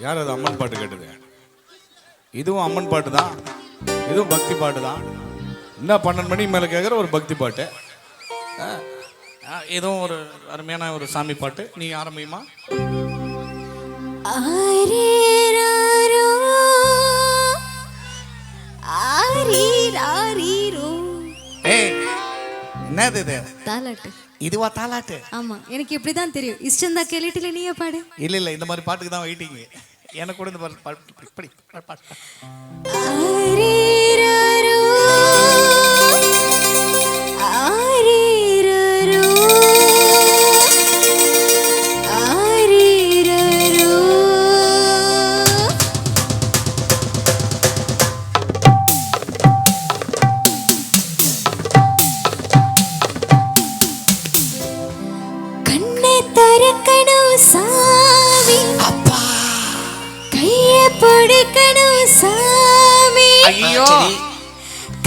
யார் அது அம்மன் பாட்டு கேட்டது? இதுவும் அம்மன் பாட்டு தான், இதுவும் பக்தி பாட்டு தான். என்ன 12 மணிக்கு மேலே கேட்குற ஒரு பக்தி பாட்டு, இதுவும் ஒரு அருமையான ஒரு சாமி பாட்டு. நீ ஆரம்பியுமா? என்னது இது? தாலாட்டு. இதுவா தாலாட்டு? ஆமா, எனக்கு இப்படிதான் தெரியும். இஷ்டம் தான் கேட்டுல நீயே பாடு. இல்ல இந்த மாதிரி பாட்டுக்கு தான் வெயிட்டிங். எனக்கு கூட இந்த பாட்டு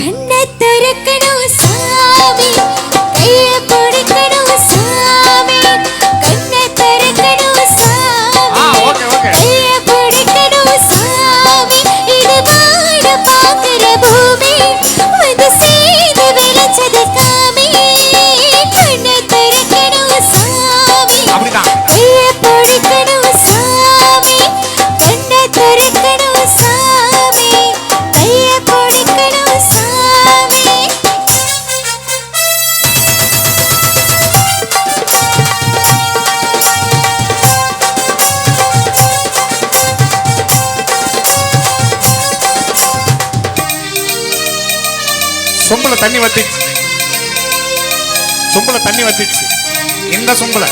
கண்ணை திறக்கணும் சாமி, கைய பிடிக்கணும் சாமி, கண்ணை திறக்கணும் சாமி, கைய பிடிக்கணும் சாமி. இது வாட பாக்குற பூமி வந்து செய்து விளைச்சது காமி. கண்ணை திறக்கணும் சாமி, கைய பிடிக்கணும் சாமி, கண்ணை திறக்கணும் சாமி, கைய பிடிக்கணும் சாமி. சொம்புல தண்ணி வத்திச்சு, சொம்புல தண்ணி வத்திச்சு. இந்த சொம்புல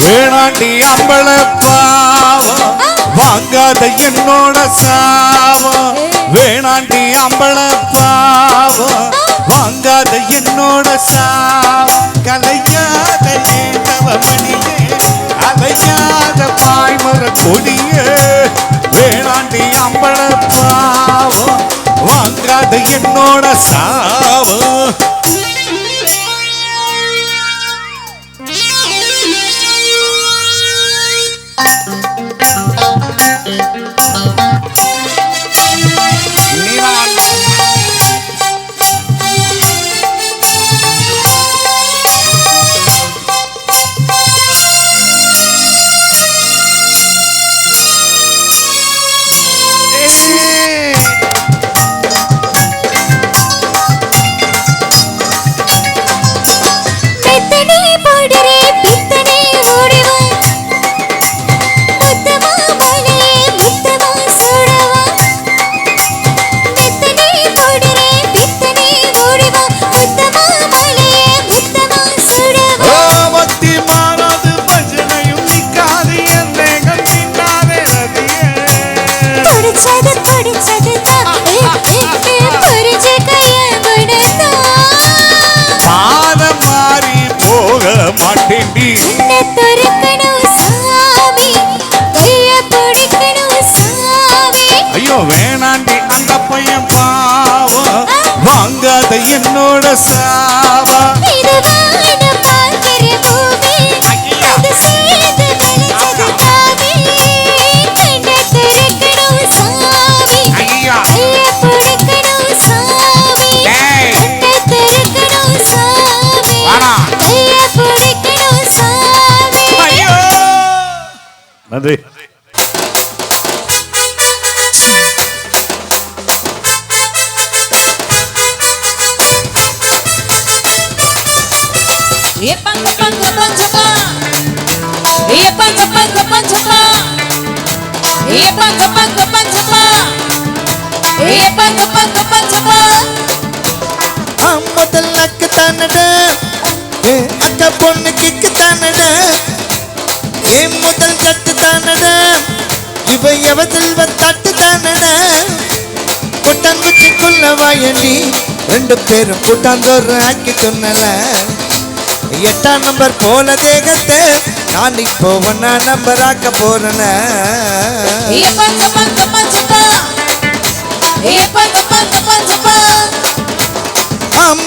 வேணாண்டி அம்பள பாவம் வாங்காத என்னோட சாவம். வேணாண்டி அம்பள பாவம் வாங்காத என்னோட சாவம். கலையாத ஏதவமணியே அலையாத பாய்மர கொடியே. வேணாண்டி அம்பள பாவம் வாங்காத என்னோட சாவம். ஐயோ வேணாண்டி அந்த பையன் பாவம் வாங்காத என்னோட சாவா. நன்றி. முதல் அக்கு தானடா அக்கா பொண்ணு கிக்கு தானடா என் முதல் கட்டு தானடா இவ எவதில் தட்டு தானடா கொட்டாங்குச்சிக்குள்ள வாயண்டி ரெண்டு பேரும் கூட்டாந்தோறு ஆக்கி சொன்னல 8ஆம் நம்பர் போல தேகத்தை நான் இப்போ 1ஆம் நம்பர் ஆக்க போறேன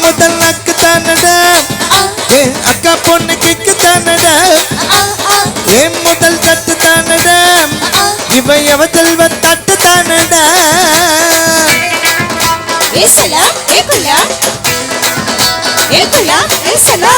முதல் அக்கு தானடா அக்கா பொண்ணு கிக்கு தானடா என் முதல் தட்டு தானடா இவ எவதில் தட்டு தானடா ஏசலா ஏகுலா ஏகுலா ஏசலா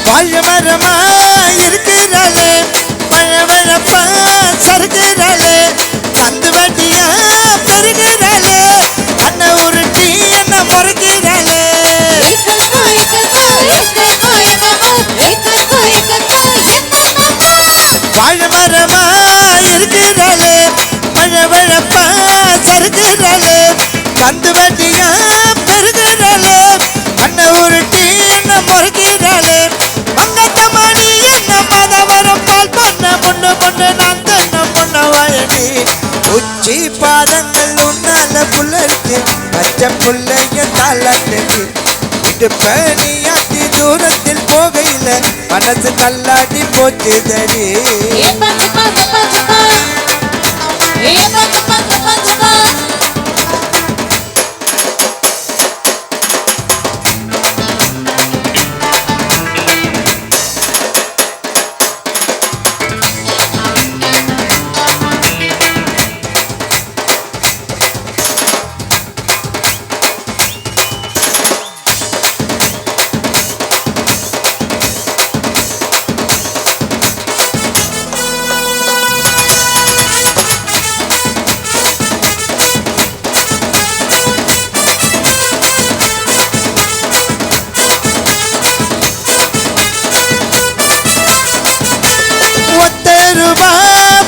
வாழமரமா இருக்கிறாளே பழவழப்பா சறுக்கிறாளே பந்து வட்டியா பெருகிறாளே அண்ண உருட்டி என்ன முறைக்கிறாளே வாழமரமா இருக்கிறாளே பழவழப்பா சறுக்கிறாளே பந்து வட்டியா பெருகிறாளே அண்ண உருட்டி என்ன முறைக்கிறாளே மங்கத்தமணி என்ன மதவரம் பால் பொண்ண பொண்ணு பொண்ணு நான் தன்ன பொண்ண வாயடி உச்சி பாதங்கள் உன்னால புலர்ச்சி பச்சை புள்ளைய தாளாட்டி இடுப்பணியாட்டி தூரத்தில் போகையில மனசு தள்ளாடி போச்சு தடி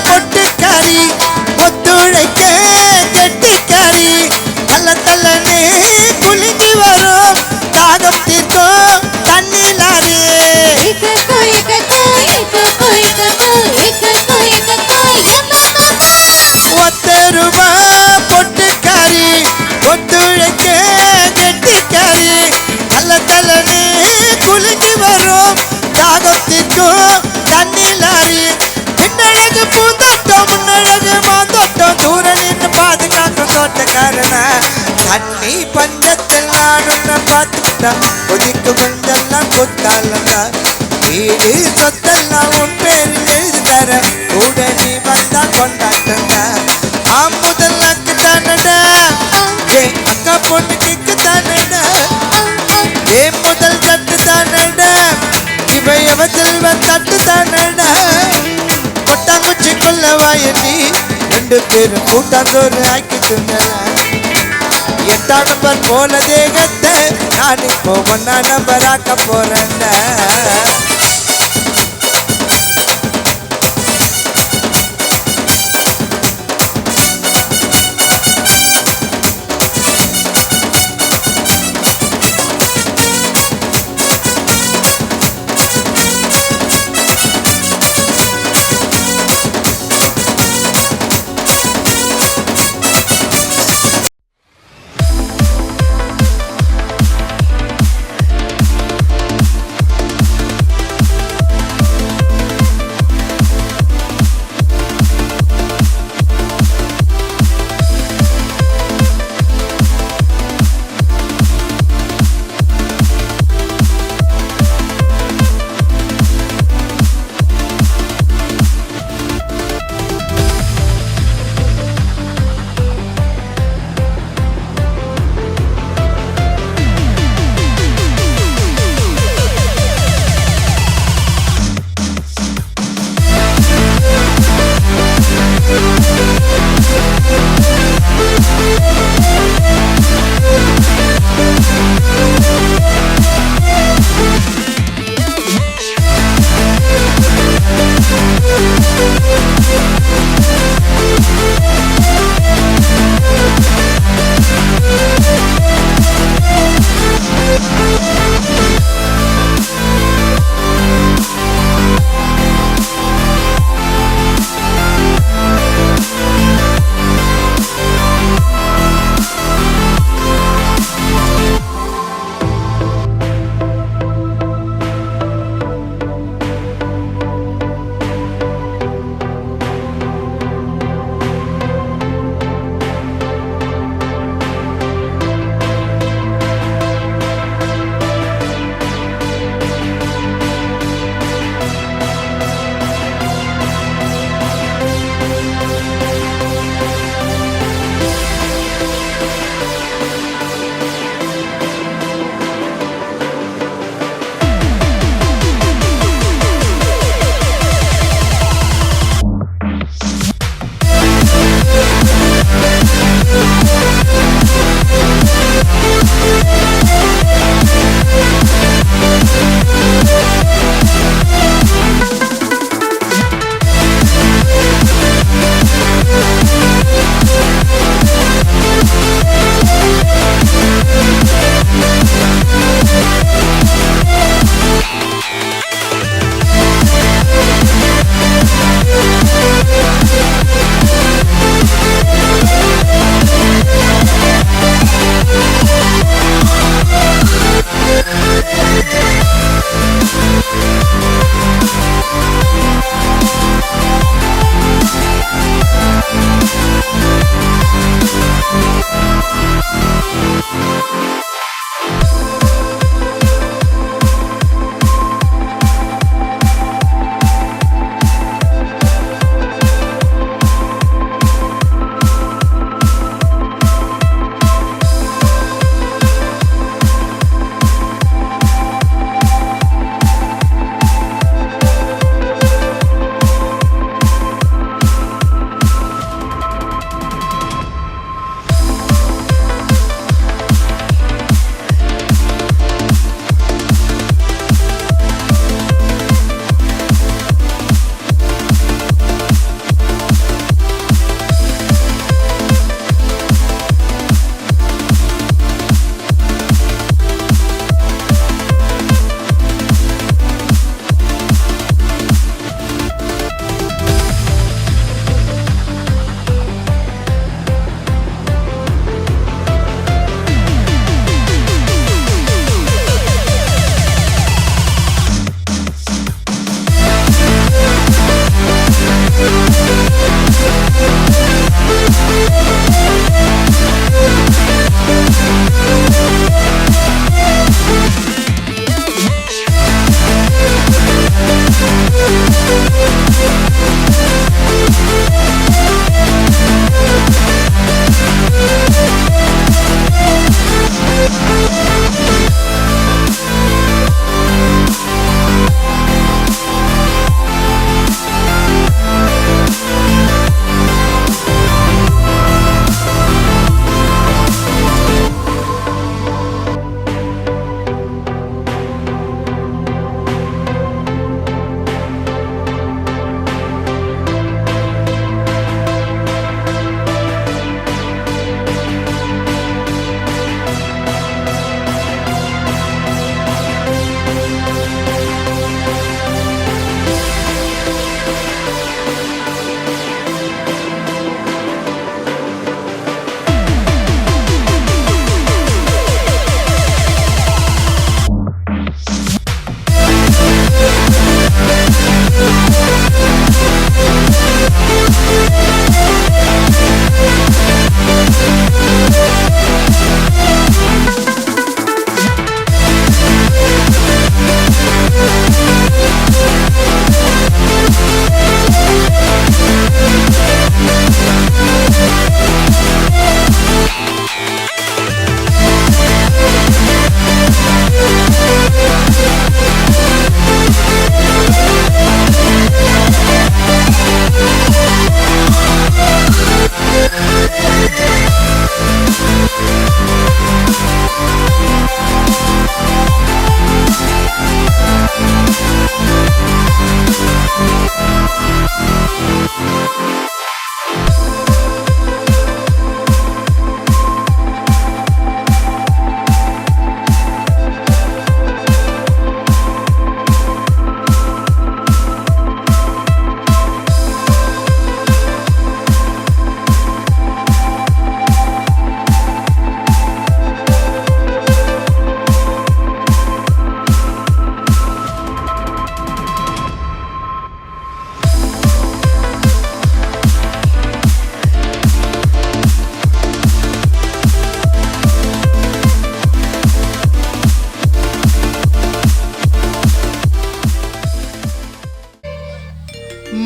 பொட்டுக்காரி ஒத்துழைக்க கெட்டிக்காரி தள்ள தள்ளனே குலுங்கி வரும் தாகம் தீர்க்கும் தண்ணிலாரி ₹10 பொட்டுக்காரி ஒத்துழைக்க கெட்டிக்காரி தள்ள தள்ளனே குலுங்கி வரும் தாகம் தீர்க்கும் தண்ணிலாரி பின்னழகு பூந்தோட்டம் முன்னழகு மாந்தோட்டம் தூர நின்று பாதுகாக்கும் தோட்டக்காரன தண்ணி பஞ்சத்தில் நானுன்ன பார்த்துக்கிட்டா கொதிக்கு கொஞ்செல்லாம் கொத்தாலண்டா வீடு சொத்தெல்லாம் உன் பேரில் எழுதி தர கூட நீ வந்தா கொண்டாட்டண்டா முதல் அக்கு தானடா அக்கா பொண்ணு கிக்கு தானடா முதல் தட்டு தானடா இவ எவதில் தட்டு தானடா கொட்டாங்குச்சிக்குள்ள வாயண்டி ரெண்டு பேரும் கூட்டாந்தோறு ஆக்கி சொன்னல 8ஆம் நம்பர் போல தேகத்தை நான் இப்போ 1ஆம் நம்பர் ஆக்க போறேன்டா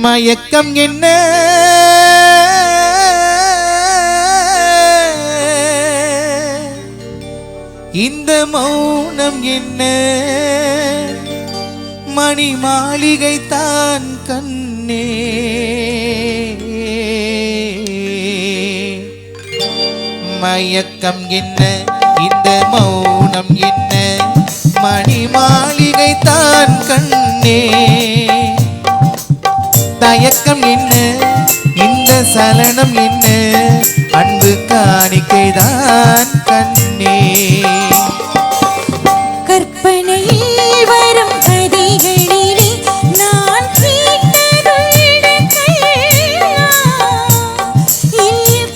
மயக்கம் என்ன இந்த மௌனம் என்ன மணி மாளிகை தான் கண்ணே மயக்கம் என்ன இந்த மௌனம் என்ன மணி மாளிகை தான் கண்ணே தயக்கம் என்ன இந்த சலனம் என்ன அன்பு காணிக்கைதான் கண்ணே கற்பனையில் வரும் கதைகளிலே நான்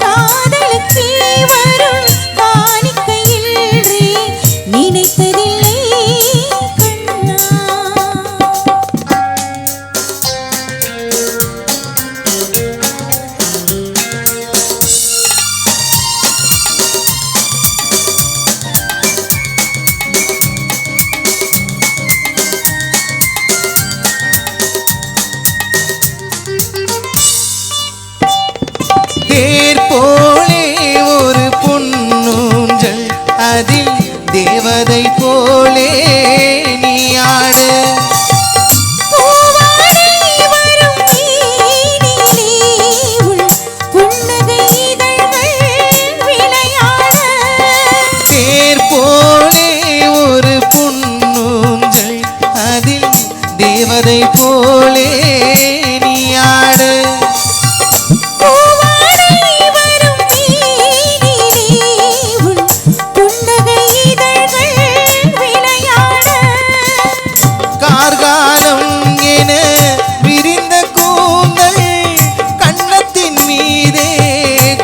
காதலுக்கு வரும் காணிக்கையின்றி நினைத்ததில்லை கண்ணா. தேர் போலே ஒரு பொன்னூஞ்சல் அதில் தேவதை போலே நீ ஆடு பூவாடை வரும் நீரிலே உள் புன்னகை இதழ்கள் விளையாட. தேர் போலே ஒரு பொன்னூஞ்சல் அதில் தேவதை போலே நீ ஆடு பூவாடை வரும் நீரிலே உள் புன்னகை இதழ்கள் விளையாட. கார்காலம் என விரிந்த கூந்தல் கண்ணத்தின் மீதே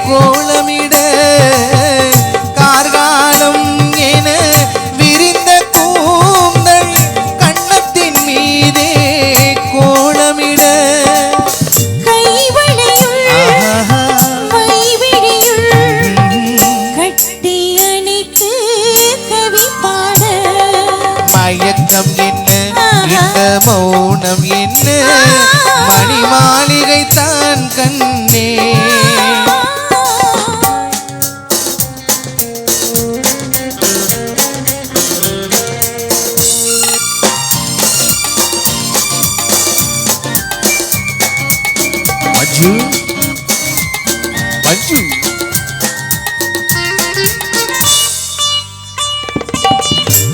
கோலமிட கார்காலம் என விரிந்த கூந்தல் கண்ணத்தின் மீதே கோலமிட கைவளையுள் ஆஹா. மைவிழியுள் கட்டி அணைத்து கவி பாட. மயக்கம் என்ன இந்த மௌனம் என்ன மணி மாளிகை தான் கண்ணே மஞ்சு மஞ்சு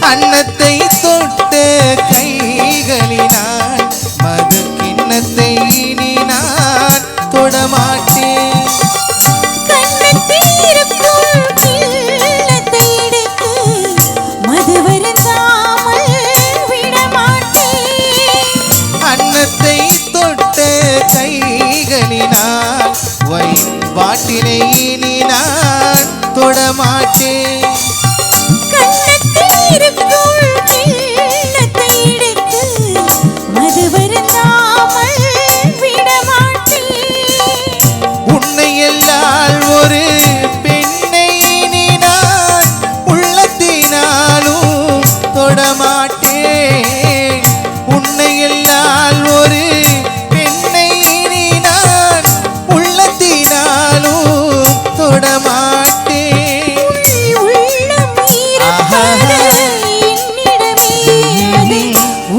அன்னத்தை தொட்ட கைகளினால் மது கிண்ணத்தை இனி நான் தொடமாட்டேன் கண்ணத்தில் இருக்கும் கிண்ணத்தை எடுத்து மது வருந்தாமல் விடமாட்டேன். அன்னத்தை தொட்ட கைகளினால் வை பாட்டிலை இனி நான் தொடமாட்டேன் கண்ணத்தில் இருக்கும் கிண்ணத்தை எடுத்து மது வருந்தாமல் விடமாட்டேன். உன்னை எல்லால் ஒரு பெண்ணை இனி நான் உள்ளத்தினாலும் தொடமாட்டேன் உன்னை எல்லால் ஒரு பெண்ணை இனி நான் உள்ளத்தினாலும் தொடமாட்டேன் உள்ளம் இருப்பது என்னிடமே அது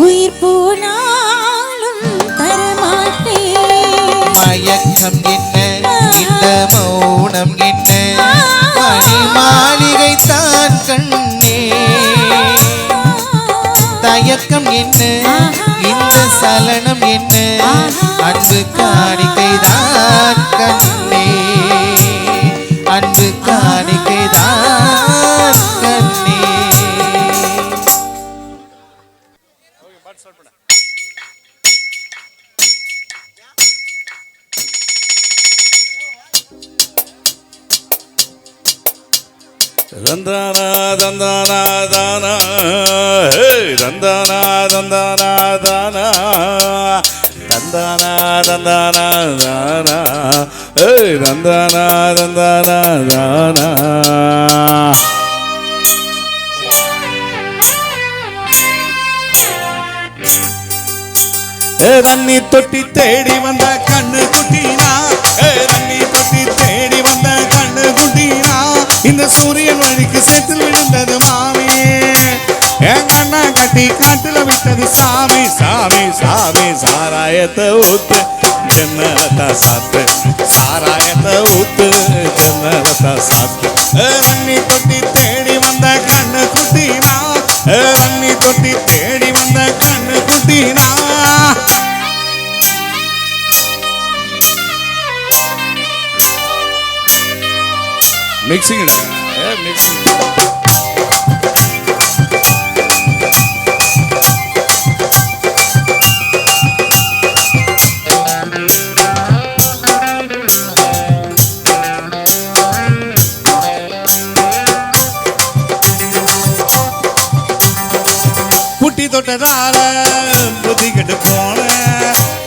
உயிர் போனாலும் தரமாட்டேன். மயக்கம் என்ன இந்த மௌனம் என்ன மணி மாளிகை தான் கண்ணே தயக்கம் என்ன இந்த சலனம் என்ன அன்பு காணிக்கைதான் கண்ணே அன்பு காணிக்கைதான் கண்ணே தந்தானா தந்தானா தானா ஹே தந்தானா தந்தானா தானா தந்தானா தந்தானா தானா ஹே தந்தானா தந்தானா தானா தண்ணி தொட்டி தேடி வந்த கண்ணு குட்டினா தண்ணி தொட்டி தேடி வந்த கண்ணு குட்டினா இந்த சூரியன் வழிக்கு சேத்தில் விழுந்தது மாமி என் கண்ணா கட்டி காட்டுல விட்டது சாமி சாமி சாமி சாராயத்தை ஊத்து ஜன்னலத்தா சாத்து சாராயத்தை ஊத்து ஜன்னலத்தா சாத்து தண்ணி தொட்டி தேடி வந்த கண்ணு குட்டினா தண்ணி தொட்டி தேடி வந்த கண்ணு குட்டினா மிக்சிங் மிக்சிங் புட்டி தொட்டதால புத்தி கெட்டு போன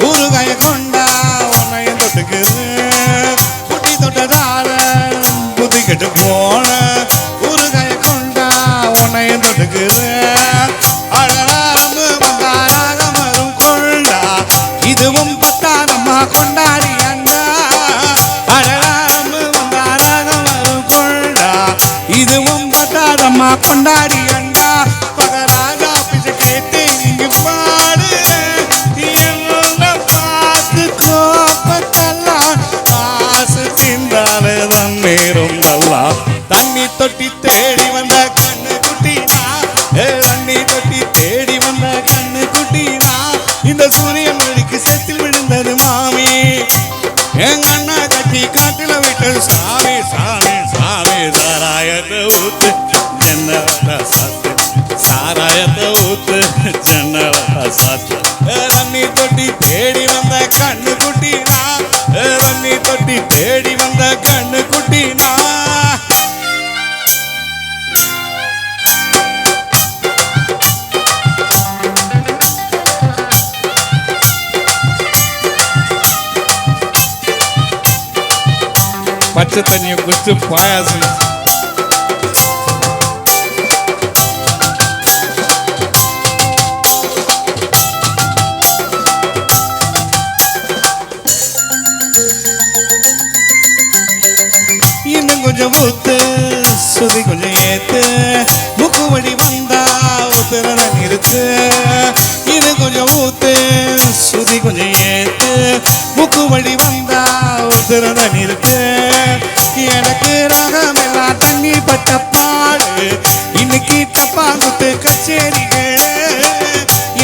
ஊறுகாய கொண்டா உன்னையும் தொட்டுக்குது புட்டி தொட்டதால புத்தி கெட்டு போன ஊறுகாய கொண்டா உன்னையும் தொட்டுக்குது அழகாரம்பு வந்தாராக மரும் கொண்டா இதுவும் பத்தாரம்மா கொண்டாடி அண்டா அழகாரம்பு வந்தாராக மரும் கொண்டா இதுவும் பத்தாரம்மா கொண்டாடி அண்டா பகராஜா பிச்சை கேட்டு இங்கு பாடு என்ன பார்த்து கோப்பத்தெல்லாம் காசு தின்றாலே தான் நேரும் நல்லா தண்ணி தொட்டி தேடி வந்த கண்ணு குட்டினா தண்ணி தொட்டி தேடி வந்த கண்ணு குட்டினா இந்த சூரியன் வழிக்கு செத்தில் விழுந்தது மாமி எங்க அண்ணா கட்டி காட்டுல விட்டது சாமி சாமி சாமி சாராயத்தை ஊத்து ஜன்னலத்தா சாத்து சாராயத்தை ஊத்து ஜன்னலத்தா சாத்து தண்ணி தொட்டி தேடி வந்த கண்ணு குட்டினா தண்ணி தொட்டி தேடி வந்த கண்ணு குட்டினா பச்சை தண்ணியை குடிச்சு பாயாசம் இன்னும் கொஞ்சம் ஊத்து சுதி கொஞ்சம் ஏத்து முக்கு வழி வந்தா ஊத்துறத நிறுத்து இன்னும் கொஞ்சம் ஊத்து சுதி கொஞ்சம் ஏத்து முக்கு வழி வந்தா ஊத்துறத நிறுத்து எனக்கு ராகம் எல்லாம் தண்ணி பட்ட பாடு இன்னைக்கு டப்பாங்குத்து கச்சேரிகள்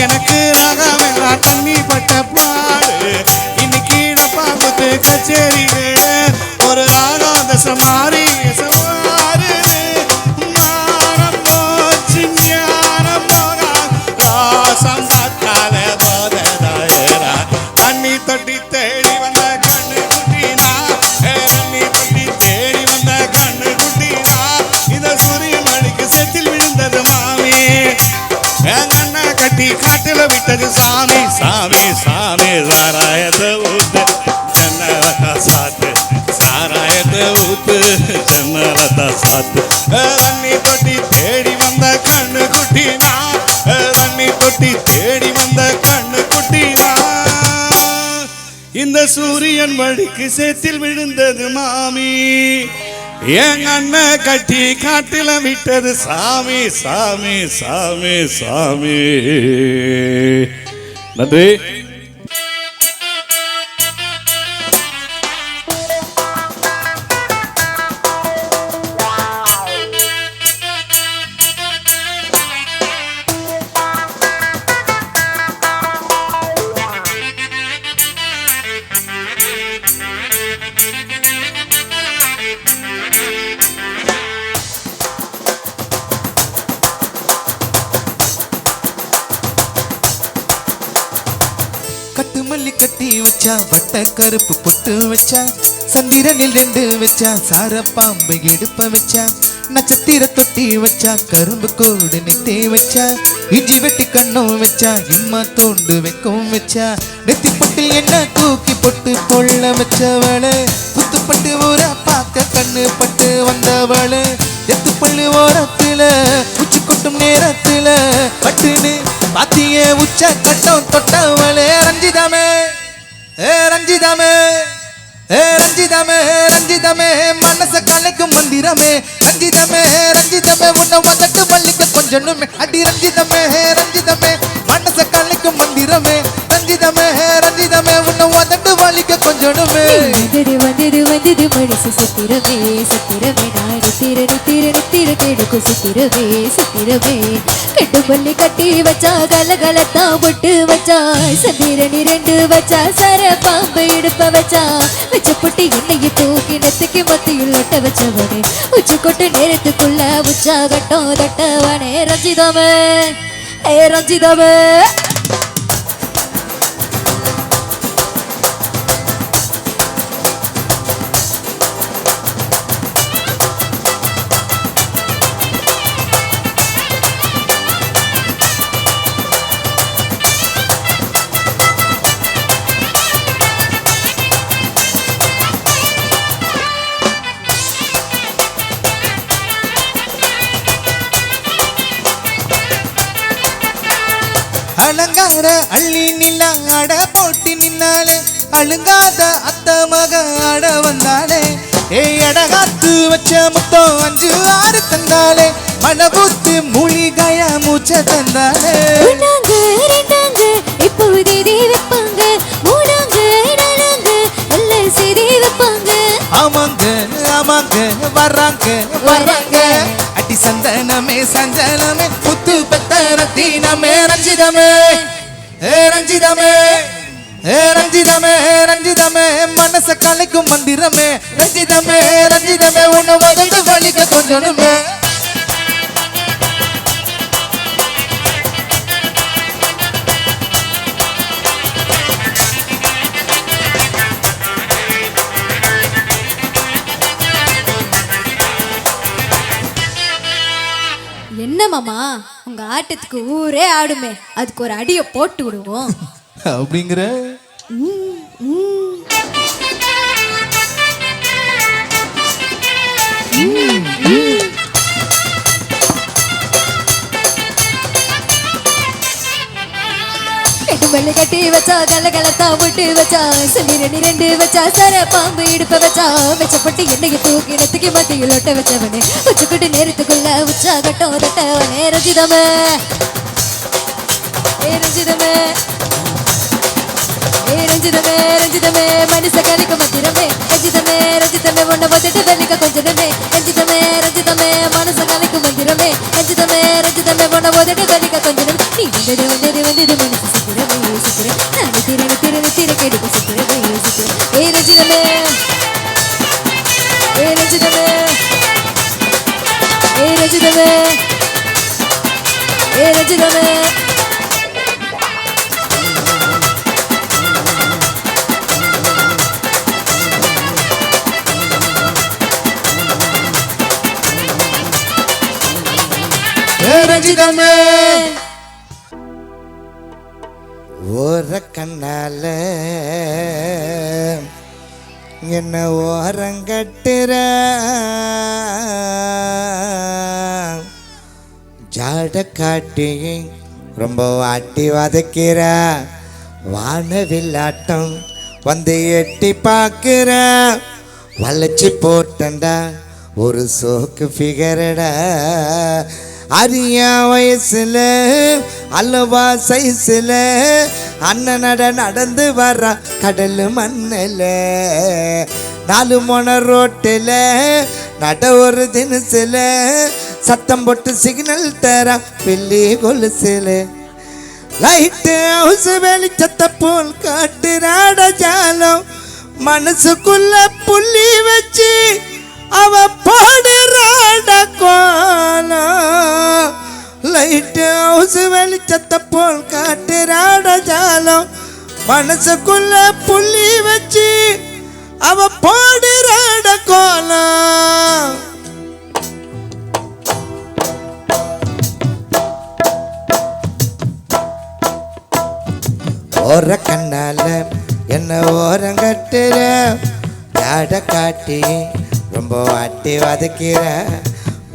எனக்கு ராகம் எல்லாம் தண்ணி பட்ட பாடு இன்னைக்கு டப்பாங்குத்து கச்சேரிகள் ஒரு ராகம் தசமாரி சமாறு ஞானம் போச்சு ஞானம் போகா ராசம் காத்தால போததாயரா தண்ணி தொட்டி தேடி வந்த கண்ணு குட்டினா தண்ணி தொட்டி தேடி வந்த கண்ணு குட்டினா இந்த சூரியன் வழிக்கு செத்தில் விழுந்தது மாமி எங்க அண்ணா கட்டி காட்டுல விட்டது சாமி சாமி சாமி சாராயத்தை ஊத்து ஜன்னலத்தா சாத்து சாராயத்தை ஊத்து ஜன்னலத்தா சாத்து தண்ணி தொட்டி தேடி வந்த கண்ணு குட்டினா தண்ணி தொட்டி தேடி வந்த கண்ணு குட்டினா இந்த சூரியன் வழிக்கு சேத்தில் விழுந்தது மாமி எங்க அண்ணன் கட்டி காட்டுல விட்டது சாமி சாமி சாமி சாமி நன்றி கட்டுமல்லி கட்டி வச்சா வட்ட கருப்பு பொட்டு வச்சா சந்திரனில் 2 வச்சா சார பாம்பு எடுப்ப வச்சா நட்சத்திர தொட்டி வச்சா கரும்பு கூடு நெத்தி வச்சா இஞ்சி வெட்டி கண்ணும் வச்சா இம்மா தோண்டு வைக்கும் வச்சா நெத்தி பொட்டு என்ன தூக்கி பொட்டு கொள்ள வச்சவளு புத்துப்பட்டு ஊர பார்க்க கண்ணு பட்டு வந்தவளு எத்து பள்ளி ஓரத்துல உச்சி கொட்டும் நேரத்துல பட்டுன்னு பாத்தியே உச்ச கட்டம் தொட்டவளே ரஞ்சிதமே ரஞ்சிதமே ரஞ்சிதமே ரஞ்சிதமே மனச கலைக்கும் மந்திரமே ரஞ்சிதமே ரஞ்சிதமே உன்னை வதட்டு மல்லிக்க கொஞ்சனுமே அடி ரஞ்சிதமே ரஞ்சிதமே மனச கலைக்கும் மந்திரமே ரஞ்சிதமே ரஞ்சிதமே உன்னை வதட்டு வலிக்க கொஞ்சனுமே வந்தது மனசு சித்திரமே சித்திரமே நாடு திர கெடுக்கு சித்திரமே சித்திரமே கெட்டு மல்லி கட்டி வச்சா கலகலத்தா பொட்டு வச்சா சந்திரனி ரெண்டு வச்சா சர பாம்பு இடுப்ப வச்சா வச்ச புட்டி என்னைய தூக்கி நெத்துக்கு மத்தியில் ஒட்ட வச்சவனே உச்சி கொட்டு நேரத்துக்குள்ள உச்சா கட்டம் தட்டவனே ரஞ்சிதமே ரஞ்சிதமே அலங்கார அள்ளி நில்லா அட போட்டி நின்னாலே அழுங்காத அத்த மக அட வந்தாலே அடகாத்து வச்ச முத்தம் 5 6 தந்தாலே மனபூத்து மூலிகைய மூச்ச தந்தாலே இப்போதே வைப்பாங்க மூடாங்க நாடாங்க நல்ல செய்தி வைப்பாங்க ஆமாங்க ஆமாங்க வர்றாங்க வர்றாங்க அடி சந்தனமே சஞ்சனமே முத்து பெத்த ரத்தினமே ரஞ்சிதமே ரஞ்சிதமே ரஞ்சிதமே ரஞ்சிதமே மனச கலைக்கும் மந்திரமே ரஞ்சிதமே ரஞ்சிதமே உன்னை வதட்டு வலிக்க கொஞ்சனுமே என்ன மாமா உங்க ஆட்டத்துக்கு ஊரே ஆடுமே அதுக்கு ஒரு அடியை போட்டு விடுவோம் அப்படிங்கிற மல்லி கட்டி வச்சா கலகலத்தா விட்டு வச்சா சந்திரனி ரெண்டு வச்சா சர பாம்பு இடுப்ப வச்சா வச்சப்பட்டு எண்ணெய் தூக்கி நெத்துக்கு மத்தியில் ஒட்ட வச்சவனே உச்சுக்கிட்டு நேரத்துக்குள்ள உச்சா கட்டம் தட்டவனே ரஞ்சிதமே ரஞ்சிதமே ரஞ்சிதமே ரஞ்சிதமே மனச கலிக்க மந்திரமே ரஞ்சிதமே ரஞ்சிதமே உன்னை வதட்டு வெள்ளிக்க கொஞ்சமே ரஞ்சிதமே ரஞ்சிதமே மனச கலிக்க மந்திரமே ரஞ்சிதமே ரஞ்சிதமே உன்னை வதட்டு வெள்ளிக்க கொஞ்சமே நீ வந்தது மனசு சித்திரமே சித்திரம் நான் திர கெடுக்கு சித்திரமே சித்திரம் ரஞ்சிதமே ரஞ்சிதமே ரஞ்சிதமே ரஞ்சிதமே ரஞ்சிதமே ஓர கண்ணால என்ன ஓரங்கட்டுற ஜாட காட்டி ரொம்ப வாட்டி வதக்கிற வானவில்லாட்டம் வந்து எட்டி பார்க்கிற வளைச்சி போட்டண்டா ஒரு சோக்கு ஃபிகரடா அரியா வயசுல அல்லவா சைஸ்ல அண்ணனட நடந்து வர்ற கடல் மண்ணில் 4 மொன ரோட்டில் நட ஒரு தினசில் சத்தம் போட்டு சிக்னல் தர பில்லி கொலுசில் லைட்டு ஹவுஸ் வெளிச்சத்தை போல் காட்டுறாட ஜாலம் மனசுக்குள்ள புள்ளி வச்சு அவ போடுறாட கோலம் லைட் ஹவுஸ் வெளிச்சத்தை போல் காட்டுறாட ஜாலம் மனசுக்குள்ள புள்ளி வச்சு அவ போடுறாட கோலம் ஓர கண்ணால என்ன ஓரங்கட்டுற ஜாட காட்டி ரொம்ப வாட்டி வதக்கிற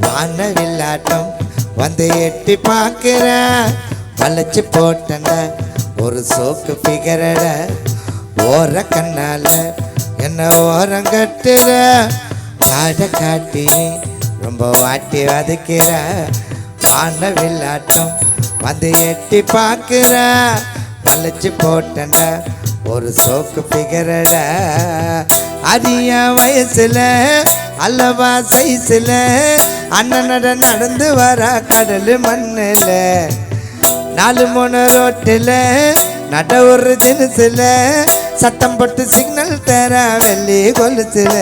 வானவில்லாட்டம் வந்து எட்டி பார்க்கிற வளைச்சு போட்டண்ட ஒரு சோக்கு பிகரட ஓர கண்ணால என்ன ஓரம் கட்டுற காட காட்டி ரொம்ப வாட்டி வதக்கிற வான வில்லாட்டம் வந்து எட்டி பார்க்கிற வளைச்சு போட்டண்ட ஒரு சோக்கு பிகரட அரிய வயசுல அல்லவா சைஸ்ல அண்ணனட நடந்து வர கடல் மண்ணுல 4-3 ரோட்டுல நட ஒரு தினசுல சத்தம் போட்டு சிக்னல் தர வெள்ளி கொலுசுல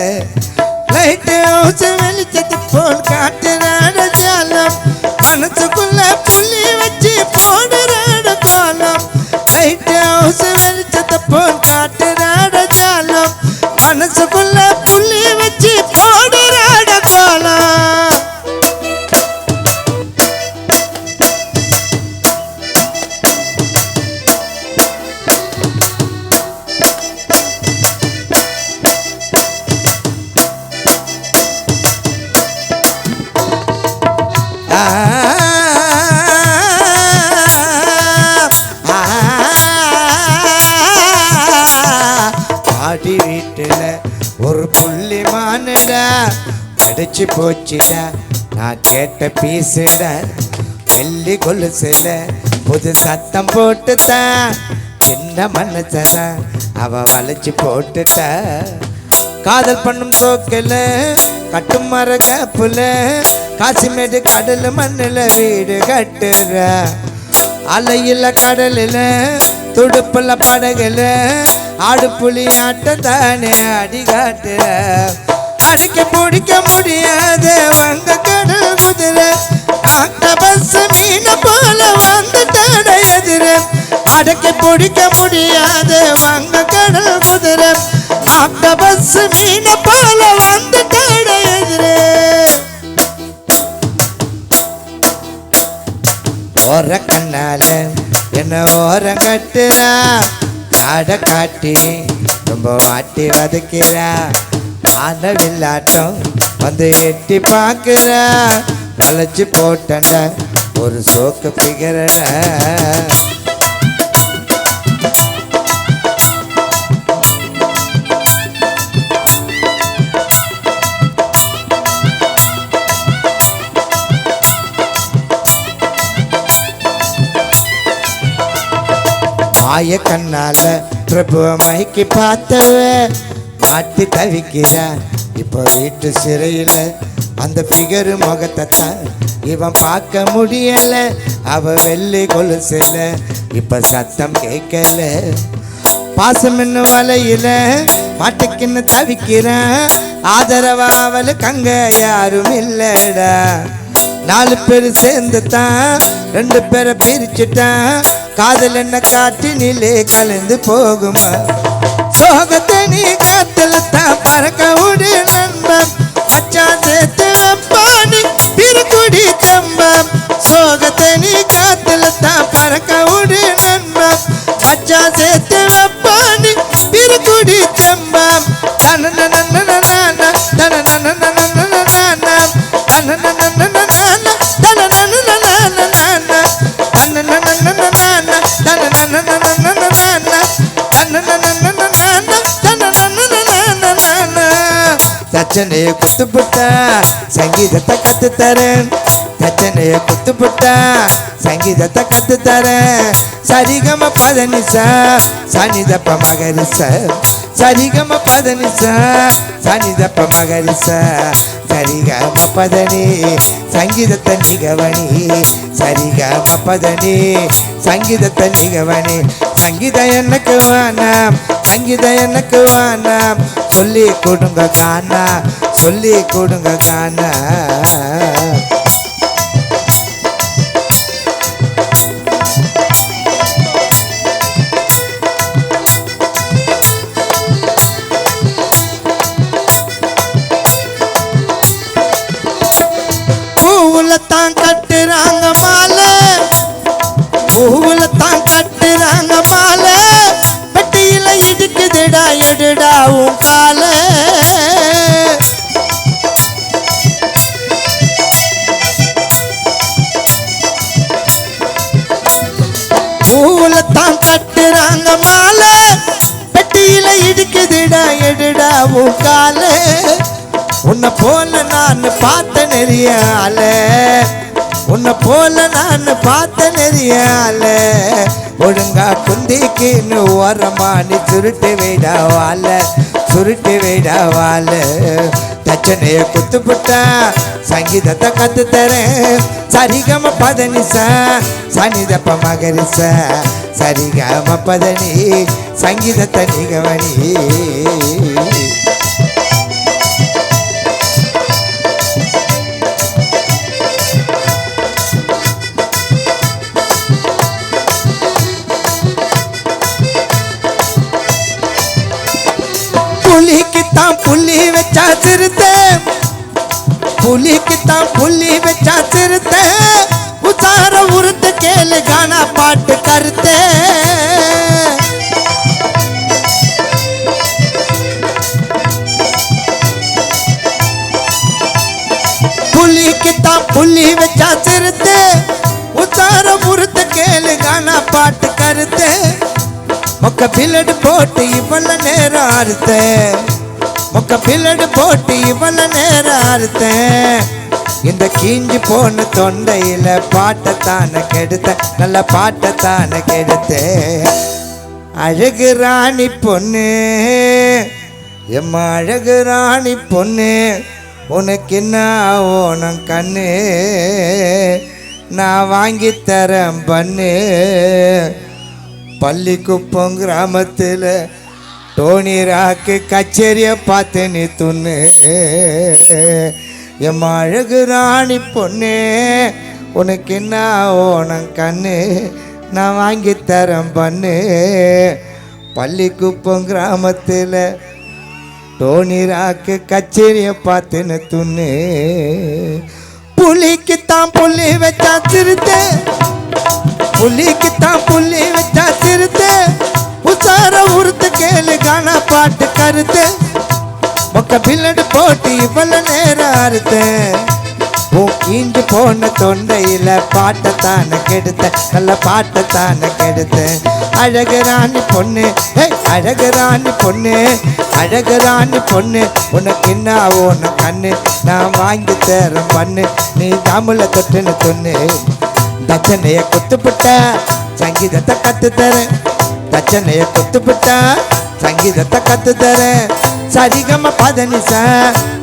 லைட் ஹவுஸ் வெளிச்சத்து போல் காட்டுறாட ஜாலம் மனசுக்குள்ள புள்ளி வச்சு போடுறாட கோலம் லைட் ஹவுஸ் வெளிச்சத்து போல் காட்டுறாட ஜாலம் மனசுக்குள்ள புள்ளி வச்சு போடுறாட கோலம் பாடி வீட்டுல ஒரு புள்ளி மானுடா கடிச்சு போச்சுடா நான் கேட்ட பீசுடா வெள்ளி கொலுசுல புது சத்தம் போட்டுத்தான் சின்ன மனசதான் அவ வளைச்சு போட்டுட்டா காதல் பண்ணும் சோக்கல கட்டும் மர கேப்புல காசிமேடு கடல் மண்ணில் வீடு கட்டுற அலையில கடலில் துடுப்புல படகுல ஆடு புலி ஆட்டம் தானே அடி காட்டுற அடிக்க பிடிக்க முடியாத வங்க கடல் குதிரை ஆக்டோபஸ் மீன போல வந்து தட எதிர அடக்க பிடிக்க முடியாத வங்க கடல் குதிரை ஆக்டோபஸ் மீன போல வந்து தட எதிர ஓர கண்ணால என்ன ஓரம் கட்டுறா காட காட்டி ரொம்ப வாட்டி வதக்கிறா ஆன வில்லாட்டம் வந்து எட்டி பார்க்கிற வளைச்சு போட்டண்ட ஒரு சோக்கு பிகரட மாய கண்ணால பிரபுவ மைக்கு பார்த்தவ மாட்டி தவிக்கிறா இப்போ வீட்டு சிறையில் அந்த பிகரு முகத்தை தான் இவன் பார்க்க முடியல அவ வெள்ளி கொலுசுல இப்ப சத்தம் கேட்கல பாசம் என்ன வலையில மாட்டுக்குன்னு தவிக்கிறான் ஆதரவா அவளுக்கு அங்க யாரும் இல்லடா 4 பேர் சேர்ந்து தான் 2 பேரை பிரிச்சுட்டான் காதல் என்ன காட்டினிலே கலந்து போகுமா சோகத்தை நீ காத்துல தான் பறக்க விடு நண்பம் மச்சான் சேர்த்து வெப்பானி பிறகுடி தம்பம் சோகத்தை நீ காத்துல தான் பறக்க விடு நண்பம் மச்சான் சேர்த்து வெப்பானி பிறகுடி தம்பம் தச்சனைய குத்துப்புட்டா சங்கீதத்தை கத்து தரேன் தச்சனைய குத்துப்புட்டா சங்கீதத்தை கத்து தரேன் சரிகம பதனிசா சனிதப்ப மகரிச சரிகம பதனிசா சனிதப்ப மகரிச சரிகம பதனி சங்கீதத்தை நிகவனி சரிகம பதனி சங்கீதத்தை நிகவனி சங்கீத எனக்கு வேணாம் சங்கீத எனக்கு வேணாம் சொல்லி கொடுங்க கானா சொல்லி கொடுங்க கானா பூவுல தான் கட்டுறாங்க மாலை பூவுல தான் கட்டுறாங்க மாலை பெட்டியில இடுக்குதுடா எடுடா உன் கால எடுடா ஊக்கால உன்னை போல நான் பார்த்த நெறிய ஆள உன்னை போல நான் பார்த்த நெறிய ஆள ஒழுங்கா குந்திக்கின்னு ஓரமா நீ சுருட்டு விடாவால தச்சனைய குத்து புட்டா சங்கீதத்தை கத்து தரேன் சரிகம பதனிசா சனிதப்ப மகரிசா சரிகம பதனி சங்கீதத்தை நிகவனி புலிக்குத்தான் புள்ளி வச்சா சிறுத்தை புலிக்குத்தான் புள்ளி வச்சா சிறுத்தை உசார உருத்து கேளு கானா பாட்டு கருத்தே புலிக்குத்தான் புள்ளி வச்சா சிறுத்தை உசார உருத்து கேளு கானா பாட்டு கருத்தே மொக்க பில்லடு போட்டு இவ்வளவு நேரம் அறுத்தேன் மொக்க பில்லடு போட்டு இவ்வளவு நேரம் அறுத்தேன் இந்த கீஞ்சி போன தொண்டையில பாட்டத்தான கெடுத்த நல்ல பாட்டத்தான கெடுத்தேன் அழகு ராணி பொண்ணு எம்மா அழகு ராணி பொண்ணு உனக்கு என்ன ஓனம் கண்ணு நான் வாங்கி தரேன் பண்ணு பள்ளிக்குப்பம் கிராமத்தில் டோனி ராக்கு கச்சேரியை பார்த்து நீ துண்ணு என் அழகு ராணி பொண்ணு உனக்கு என்ன ஓனம் கண்ணு நான் வாங்கி தரேன் பண்ணு பள்ளிக்குப்பம் கிராமத்தில் டோனி ராக்கு கச்சேரியை பார்த்துன்னு துண்ணு புலிக்குத்தான் புள்ளி வச்சா சிறுத்தை புலிக்குத்தான் புள்ளி வச்சா சிறுத்தை உசார உருத்து கேளு கானா பாட்டு கருத்து மொக்க பில்லடு போட்டு இவ்வளவு நேரம் அறுத்தேன் கீஞ்சு போன தொண்டையில பாட்டத்தான கெடுத்த நல்ல பாட்டத்தான கெடுத்த அழகு ராணி பொண்ணு அழகு ராணி பொண்ணு அழகு ராணி பொண்ணு உனக்கு என்ன ஓன கண்ணு நான் வாங்கி தரேன் பண்ணு நீ தமிழ தொட்டுன்னு தொண்ணு தச்சனைய குத்துப்பட்ட சங்கீதத்தை கத்து தரேன் தச்சனைய குத்துப்பட்ட சங்கீதத்தை கத்து தரேன் சரிகம பதனிசா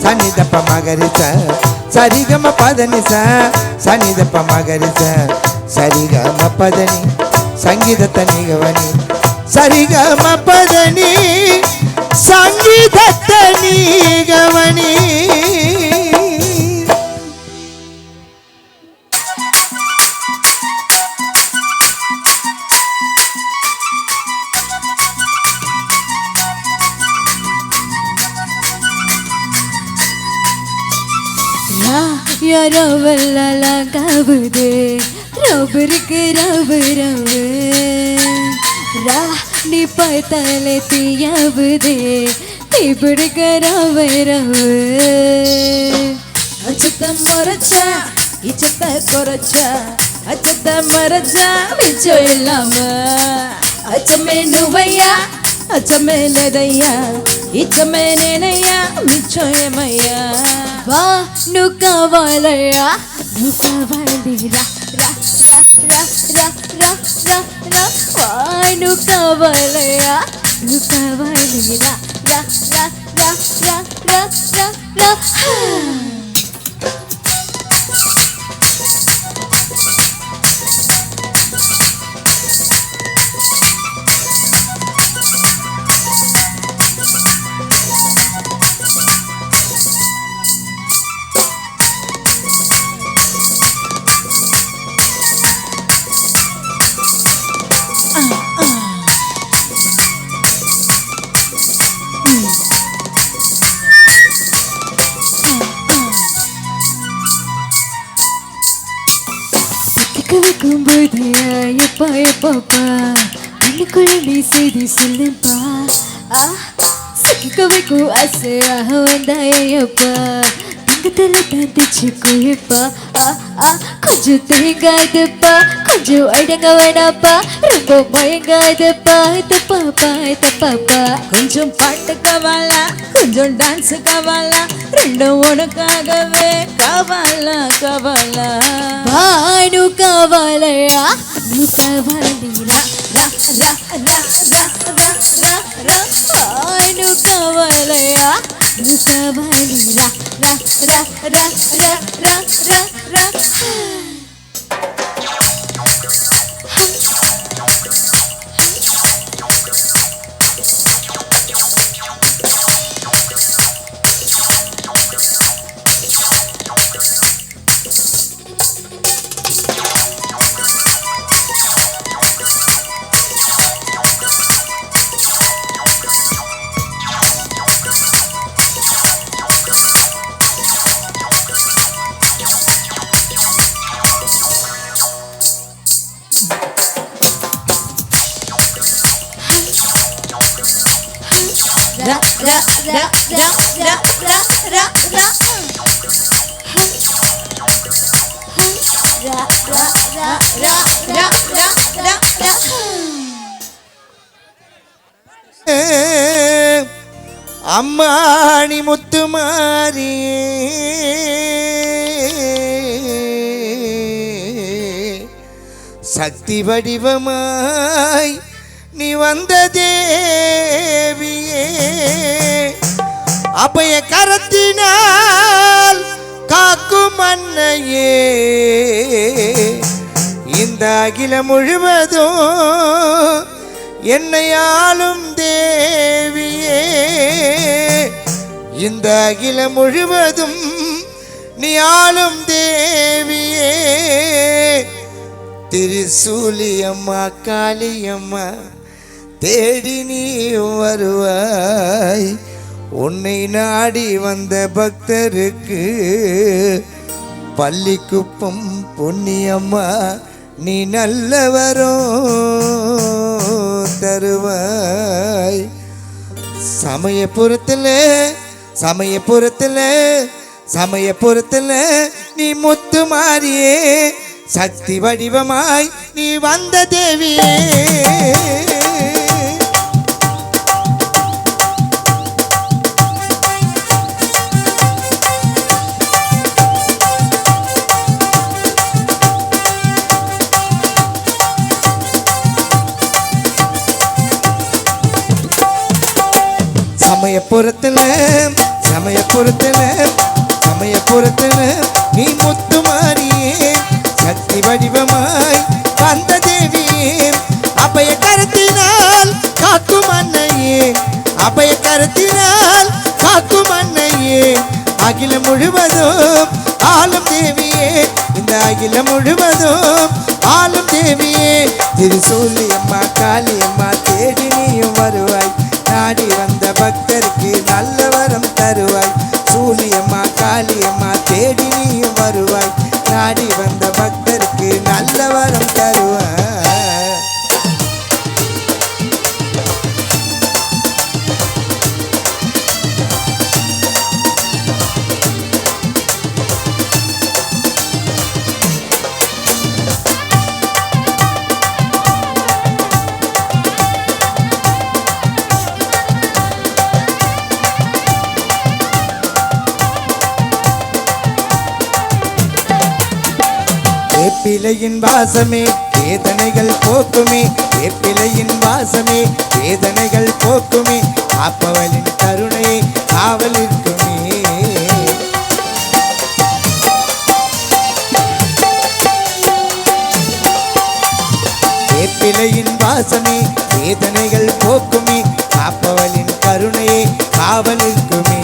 சனிதப்ப மகரிச சரிகம பதனிசா சனிதப்ப மகரிச சரிகம பதனி சங்கீதத்தை நிகவனி சரிகம பதனி சங்கீதத்தை நிகவனி ரவல்லா கவுது ரவுருக்கு ரவு ரவு ரா நீ பத்தலை தீயவுதே தீபிடிக்க ரவு ரவு அச்சத்தை மறைச்சா இச்சத்தை குறைச்சா அச்சத்தை மறைச்சா மிச்சம் இல்லாம அச்சமே நுவையா அச்சமே நெதையா இச்சமே நேனையா மிச்சம் ஏமையா வா நுக்கவலையா நுக்கவலிரா ரா ரா ரா ரா ரா ரா ரா வா நுக்கவலையா நுக்கவலிரா ரா ரா ரா ரா ரா ரா ரா வைக்கும்போது எப்பா எப்பாப்பா இன்னுக்குள்ள நீ செய்தி சொல்லுப்பா சிக்க வைக்கும் ஆசையாக வந்தாயப்பா பக்கத்துல தந்துச்சு குழிப்பா கொஞ்சம் தேங்காதுப்பா கொஞ்சம் அடங்க வேணாப்பா ரொம்ப மயங்காதுப்பா தப்பாப்பா தப்பாப்பா கொஞ்சம் பாட்டு கவாலா கொஞ்சம் டான்ஸ் கவாலா ரெண்டும் உனக்காகவே கவாலா கவாலா பானு காவாலயா நு காவாலிரா ரா ரா ரா ரா ரா ரா ரா பானு காவாலயா நு காவாலிரா ரா ரா ரா ரா ரா ரா ரா ra ra ra ra ra ra ra ra ra ra ra ra ra ra ra ra அம்மாணி Muthumari சக்தி வடிவமாய் நீ வந்த தேவியே அபய கரத்தினால் காக்கும் அன்னையே இந்த அகிலம் முழுவதும் என்னை ஆளும் தேவியே இந்த அகிலம் முழுவதும் நீ ஆளும் தேவியே திரிசூலியம்மா காளியம்மா தேடி நீ வருவாய் உன்னை நாடி வந்த பக்தருக்கு பள்ளிக்குப்பம் பொன்னியம்மா நீ நல்லவரும் தருவாய் சமயபுரத்தில் நீ முத்து மாறியே சக்தி வடிவமாய் நீ வந்த தேவியே சமயபுரத்தில் நீ முத்து மாறியே சக்தி வடிவமாய் வந்த தேவியே அபய கரத்தினால் காக்கும் அன்னையே அகிலம் முழுவதும் ஆளும் தேவியே இந்த அகிலம் முழுவதும் ஆளும் தேவியே திரிசூலியம்மா காளியம்மா தேடி நீயும் வருவாய் நாடி வந்த பக்தருக்கு நல்ல வரம் தருவாய் சூலியம்மா காளியம்மா தேடி நீயும் வருவாய் நாடி வந்த பக்தருக்கு நல்ல வரம் தருவாய் வேப்பிலையின் வாசமே வேதனைகள் போக்குமே வேப்பிலையின் வாசமே வேதனைகள் போக்குமே காப்பவளின் கருணையை காவல் இருக்குமே வேப்பிலையின் வாசமே வேதனைகள் போக்குமே காப்பவளின் கருணையை காவல் இருக்குமே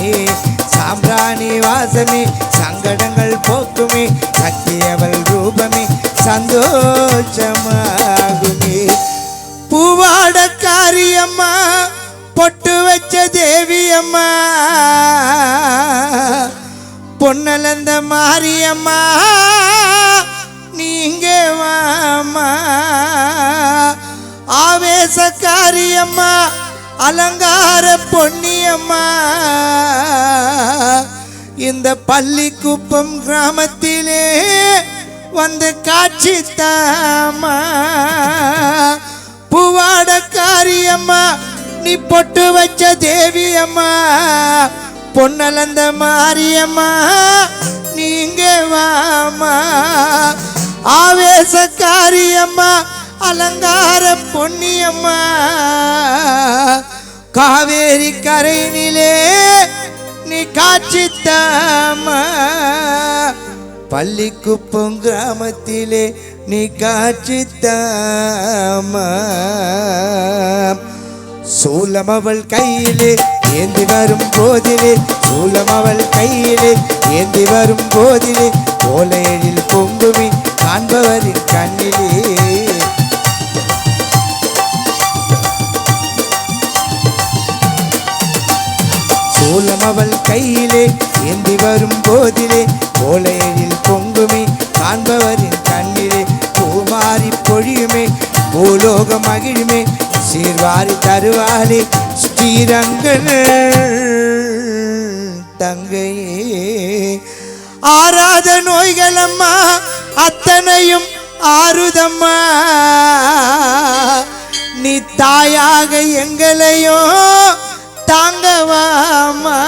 சாம்பிராணி வாசமே சங்கடங்கள் போக்குமே சக்தி அவள் ரூபமே சந்தோஷமாகுமே பூவாட காரியம்மா பொட்டு வச்ச தேவியம்மா பொன்னலந்த மாரியம்மா நீங்க வாமா ஆவேசக்காரியம்மா அலங்கார பொன்னியம்மா இந்த பள்ளிக்குப்பம் கிராமத்திலே வந்து காட்சி தாமா பூவாடக்காரி அம்மா நீ பொட்டு வச்ச தேவி அம்மா பொன்னலந்த மாரியம்மா நீங்க வாமா ஆவேசக்காரி அம்மா அலங்கார பொன்னியம்மா காவேரி கரையினிலே நீ காட்சி தாமா பள்ளிக்குப்பம் கிராமத்திலே நீ காட்சி தாமா சூலம் அவள் கையிலே ஏந்தி வரும் போதிலே சூலம் அவள் கையிலே ஏந்தி வரும் போதிலே கோலையில் பொங்குமி காண்பவரின் கண்ணிலே சூலம் அவள் கையிலே ஏந்தி வரும் போதிலே கோலையில் பொங்குமி காண்பவரின் கண்ணிலே பூமாரி பொழியுமே பூலோக மகிழுமே சீர்வாரி தருவாளே ஸ்ரீரங்கன் தங்கையே ஆறாத நோய்கள் அம்மா அத்தனையும் ஆறுதம்மா நீ தாயாக எங்களையும் தாங்கவாமா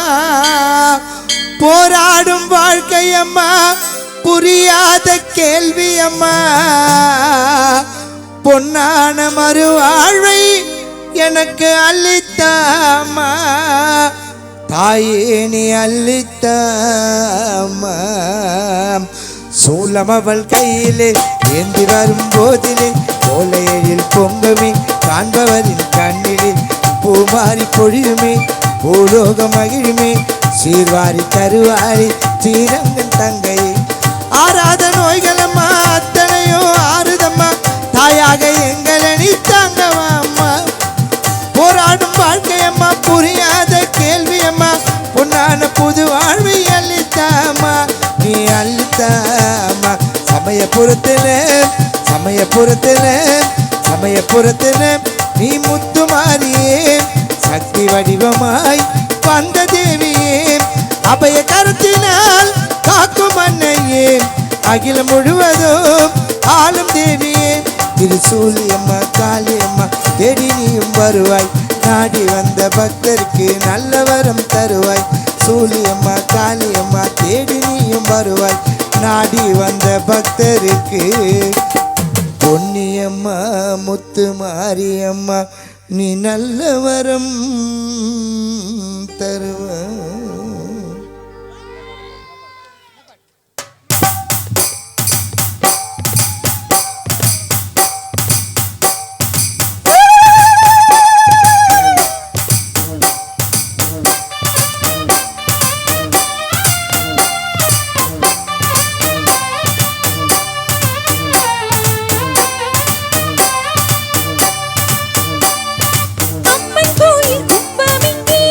போராடும் வாழ்க்கை அம்மா புரியாத கேள்வி அம்மா பொன்னான மறுவாழ்வை எனக்கு அள்ளித்தாமா தாயே நீ அள்ளித்தாமா சூலம் அவள் கையிலே ஏந்தி வரும் போதிலே கோலையில் பொங்குமே காண்பவரின் கண்ணிலே பூமாரி பொழியுமே பூலோக மகிழுமே சீர்வாரி தருவாரி ஸ்ரீரங்கன் தங்கையே ஆறாத நோய்களம்மா அத்தனையோ ஆறுதம்மா தாயாக எங்களை நீ தாங்கவாம்மா போராடும் வாழ்க்கையம்மா புரியாத கேள்வியம்மா பொன்னான புது வாழ்வை அளித்தாமா நீ அளித்தாமா சமயபுரத்தில் நீ முத்து மாறியே சக்தி வடிவமாய் வந்த தேவியே அபய கருத்தினால் காக்கும் அன்னையே அகிலம் முழுவதும் ஆளும் தேவியே திருசூலியம்மா காளியம்மா தேடி நீயும் வருவாய் நாடி வந்த பக்தருக்கு நல்ல வரம் தருவாய் சூலியம்மா காளியம்மா தேடி நீயும் வருவாய் நாடி வந்த பக்தருக்கு பொன்னியம்மா முத்து மாரியம்மா நீ நல்ல வரம் தருவாய் அம்மன் கோயில் கும்பமிங்கே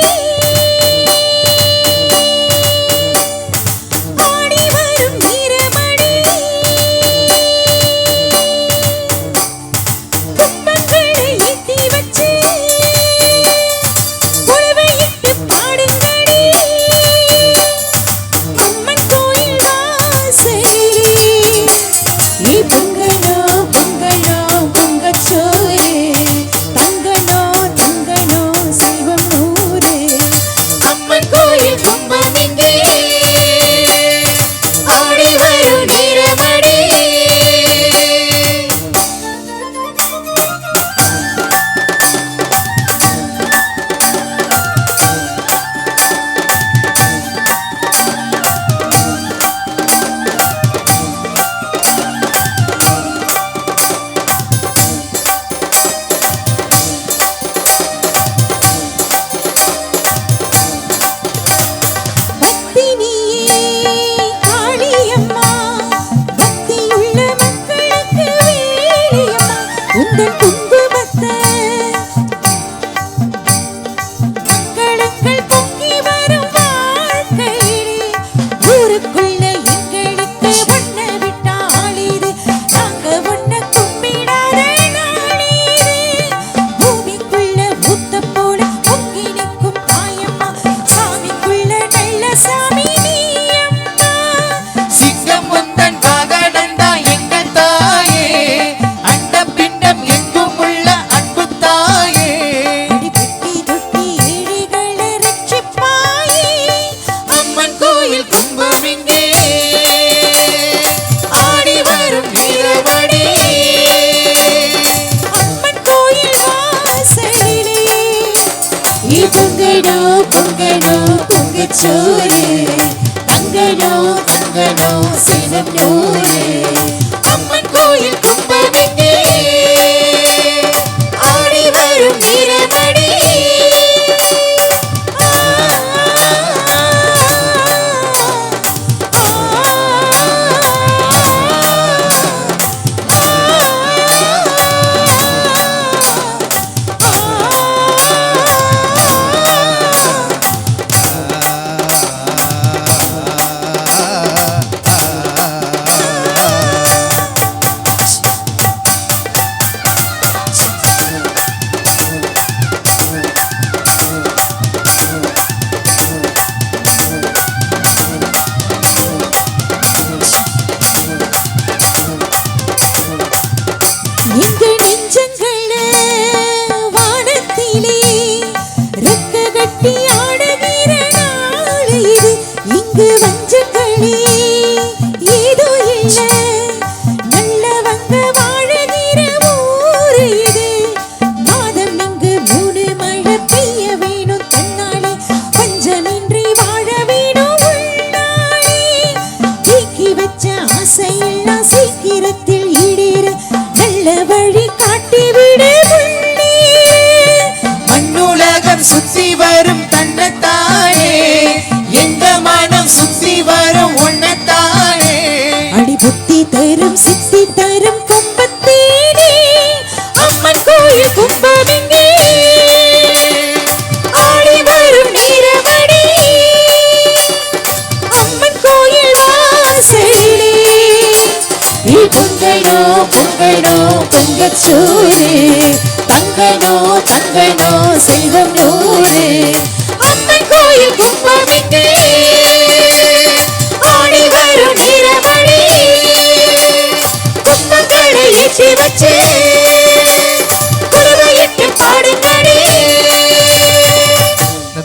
தங்கச்சோறு தங்கனோ தங்கனோ செல்வம் நூறு அம்மன் கோயில் கும்பமெங்கே ஆடி வரும் வீரமணி எங்க நெஞ்சங்கள வானத்திலே ரெக்க கட்டி ஆடுகிற நாள் இது இங்கு வஞ்சங்களே ஏதோ இல்ல நல்லவங்க வாழுகிற ஊரு இது மாதம் இங்கு 3 மழை பெய்ய வேணும் தன்னாலே பஞ்சமின்றி வாழ வேணும் உள்நாளே தீக்கி வச்ச ஆசையெல்லாம் சீக்கிரத்தில் ஈடேற நல்ல வழி காட்டிவிடு மண்ணுலகம் சுத்தி வரும் தன்னைத்தானே எங்க மனம் சுத்தி வரும் உன்னைத்தானே அடி புத்தி தரும் சித்தி தரும் கும்பத்தேனே அம்மன் கோயில் கும்பமெங்கே ஆடி வரும் நீரமணி அம்மன் கோயில் வாசலிலே பொங்கனோ பொங்கனோ பொங்கச்சோறு தங்கனோ தங்கனோ செல்வம் நூறு அம்மன் கோயில் கும்பமெங்கே ஆடி வரும் நீரமணி கும்பங்களை ஏற்றி வச்சு